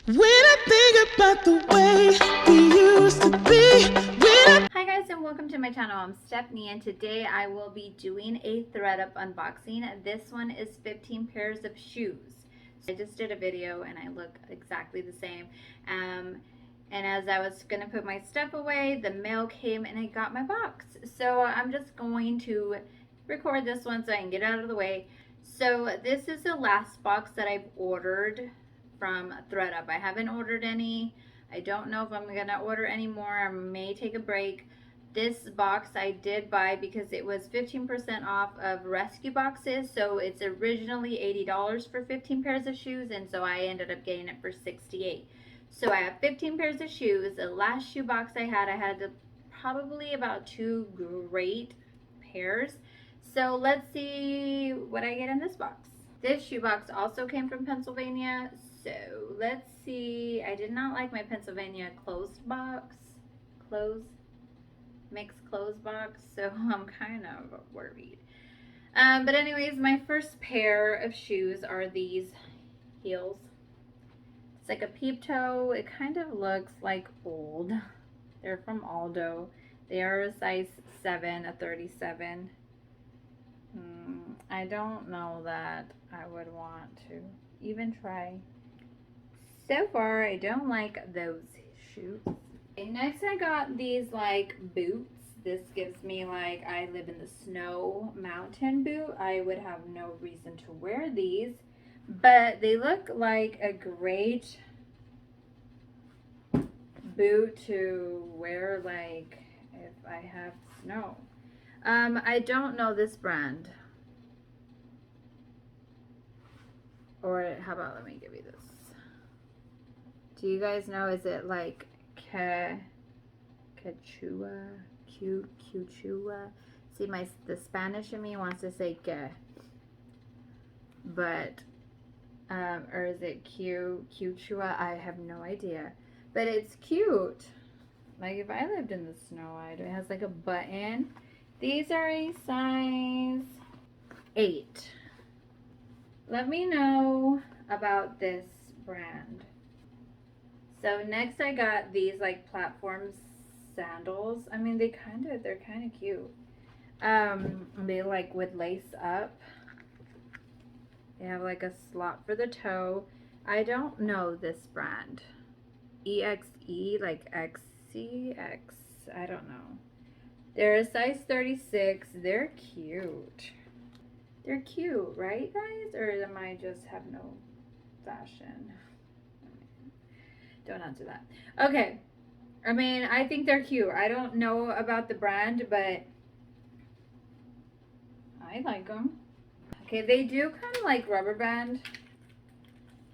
When I think about the way we used to be. Hi guys, and welcome to my channel. I'm Stephanie, and today I will be doing a Thredup unboxing. This one is 15 pairs of shoes. So I just did a video and I look exactly the same. And as I was going to put my stuff away, the mail came and I got my box. So I'm just going to record this one so I can get out of the way. So this is the last box that I've ordered from Thredup. I haven't ordered any. I don't know if I'm gonna order any more. I may take a break. This box I did buy because it was 15% off of rescue boxes. So it's originally $80 for 15 pairs of shoes, and so I ended up getting it for $68. So I have 15 pairs of shoes. The last shoe box I had probably about 2 great pairs. So let's see what I get in this box. This shoebox also came from Pennsylvania, so let's see. I did not like my Pennsylvania mixed clothes box, so I'm kind of worried. But anyways, my first pair of shoes are these heels. It's like a peep toe. It kind of looks like old. They're from Aldo. They are a size 7, a 37. I don't know that I would want to even try. So far, I don't like those shoes. Okay, next I got these like boots. This gives me like I live in the snow mountain boot. I would have no reason to wear these, but they look like a great boot to wear like if I have snow. I don't know this brand. Or how about, let me give you this. Do you guys know, is it like Quechua? See, the Spanish in me wants to say que. But, or is it Quechua? I have no idea. But it's cute. Like if I lived in the snow, it has like a button. These are a size 8. Let me know about this brand. So next I got these like platform sandals. I mean, they're kind of cute. They like would lace up. They have like a slot for the toe. I don't know this brand. EXE, like XCX. I don't know. They're a size 36. They're cute. They're cute, right, guys? Or am I just have no fashion? Don't answer that. Okay. I mean, I think they're cute. I don't know about the brand, but I like them. Okay, they do kind of like rubber band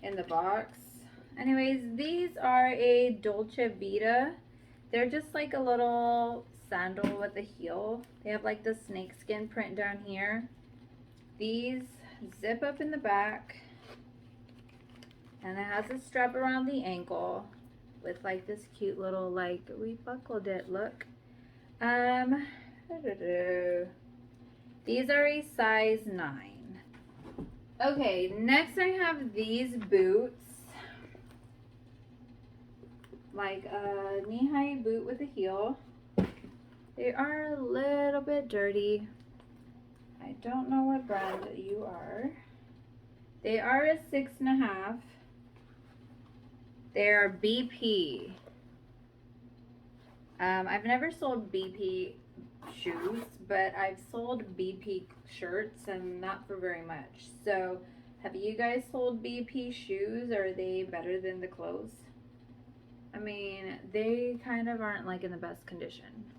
in the box. Anyways, these are a Dolce Vita. They're just like a little sandal with a heel. They have like the snakeskin print down here. These zip up in the back, and it has a strap around the ankle with like this cute little, like, we buckled it, look. These are a size 9. Okay, next I have these boots, like a knee-high boot with a heel. They are a little bit dirty. I don't know what brand you are. They are a 6.5. They're BP. I've never sold BP shoes, but I've sold BP shirts, and not for very much. So, have you guys sold BP shoes? Are they better than the clothes? I mean, they kind of aren't like in the best condition.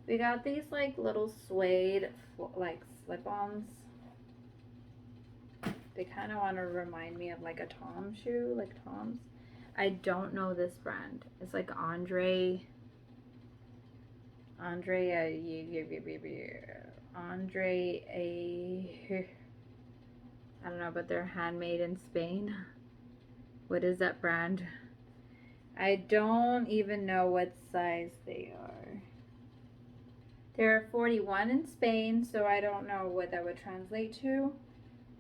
We got these like little suede like slip-ons. They kind of want to remind me of like a Tom shoe, like Tom's. I don't know this brand. It's like Andre, I don't know, but they're handmade in Spain. What is that brand? I don't even know what size they are. They're 41 in Spain, so I don't know what that would translate to,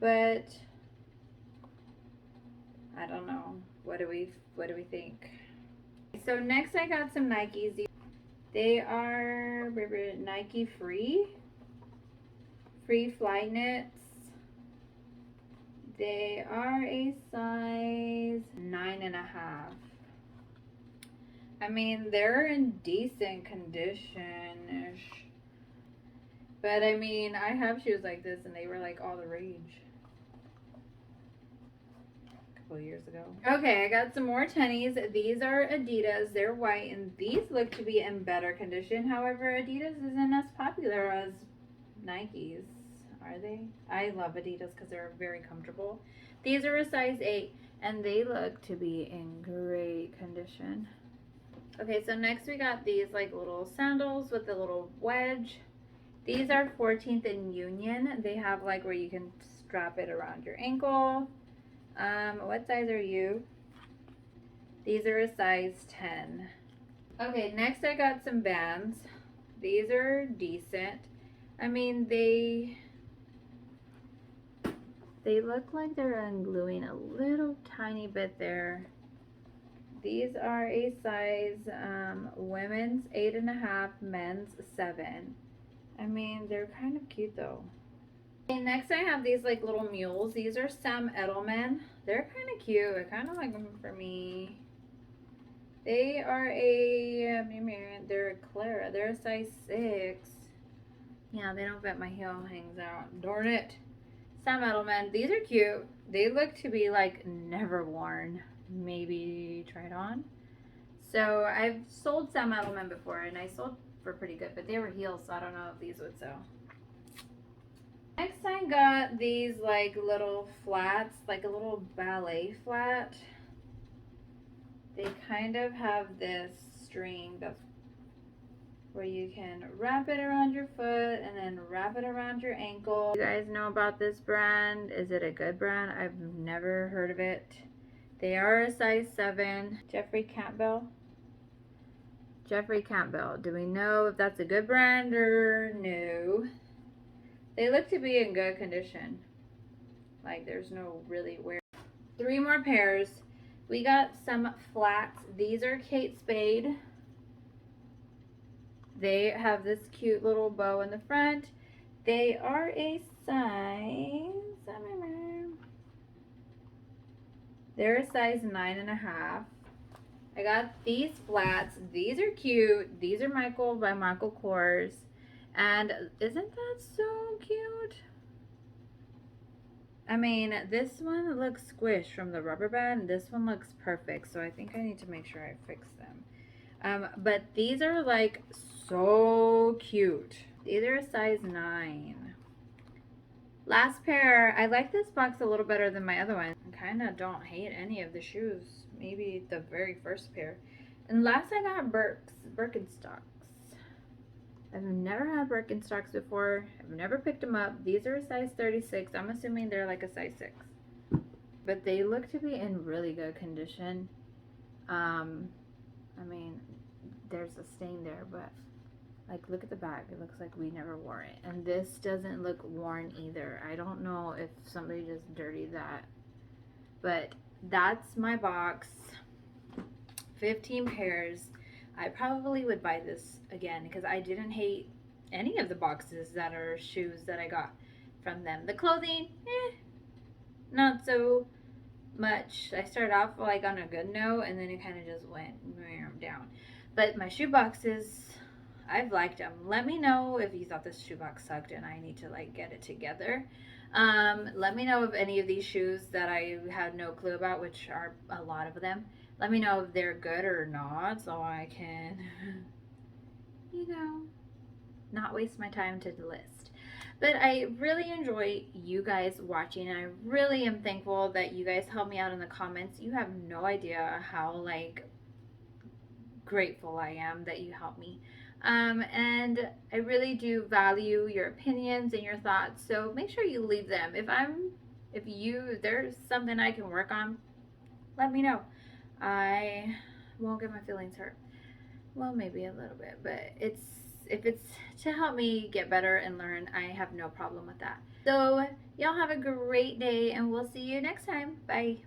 but I don't know. What do we think? So next I got some Nikes. They are Nike free fly knits. They are a size 9.5. I mean, they're in decent condition-ish. But I mean, I have shoes like this and they were like all the rage a couple years ago. Okay, I got some more tennies. These are Adidas. They're white and these look to be in better condition. However, Adidas isn't as popular as Nikes. Are they? I love Adidas because they're very comfortable. These are a size 8 and they look to be in great condition. Okay, so next we got these like little sandals with a little wedge. These are 14th and Union. They have like where you can strap it around your ankle. What size are you? These are a size 10. Okay, next I got some Vans. These are decent. I mean, they look like they're ungluing a little tiny bit there. These are a size women's 8.5, men's 7. I mean, they're kind of cute though. Okay, next I have these like little mules. These are Sam Edelman. They're kind of cute. I kind of like them for me. They are they're a Clara. They're a size 6. Yeah, they don't bet my heel hangs out. Darn it. Sam Edelman. These are cute. They look to be like never worn. Maybe tried on. So I've sold Sam Edelman before and I sold for pretty good, but they were heels, so I don't know if these would sell. Next I got these like little flats, like a little ballet flat. They kind of have this string that's where you can wrap it around your foot and then wrap it around your ankle. You guys know about this brand? Is it a good brand? I've never heard of it. They are a size 7. Jeffrey Campbell. Jeffrey Campbell. Do we know if that's a good brand or no? They look to be in good condition. Like there's no really wear. 3 more pairs. We got some flats. These are Kate Spade. They have this cute little bow in the front. They are a size, they're a size 9.5. I got these flats. These are cute. These are by Michael Kors. And isn't that so cute? I mean, this one looks squished from the rubber band. This one looks perfect. So I think I need to make sure I fix them. But these are like so cute. These are a size 9. Last pair. I like this box a little better than my other one. I kind of don't hate any of the shoes. Maybe the very first pair. And last I got Birkenstocks. I've never had Birkenstocks before. I've never picked them up. These are a size 36. I'm assuming they're like a size 6. But they look to be in really good condition. I mean, there's a stain there, but like look at the back. It looks like we never wore it. And this doesn't look worn either. I don't know if somebody just dirtied that. But that's my box. 15 pairs. I probably would buy this again because I didn't hate any of the boxes that are shoes that I got from them. The clothing, not so much. I started off like on a good note and then it kind of just went down. But my shoe boxes, I've liked them. Let me know if you thought this shoe box sucked and I need to like get it together. Let me know if any of these shoes that I had no clue about, which are a lot of them, let me know if they're good or not so I can, you know, not waste my time to the list. But I really enjoy you guys watching. I really am thankful that you guys help me out in the comments. You have no idea how like grateful I am that you help me. And I really do value your opinions and your thoughts, so make sure you leave them. If there's something I can work on, let me know. I won't get my feelings hurt. Well, maybe a little bit, but if it's to help me get better and learn, I have no problem with that. So y'all have a great day and we'll see you next time. Bye.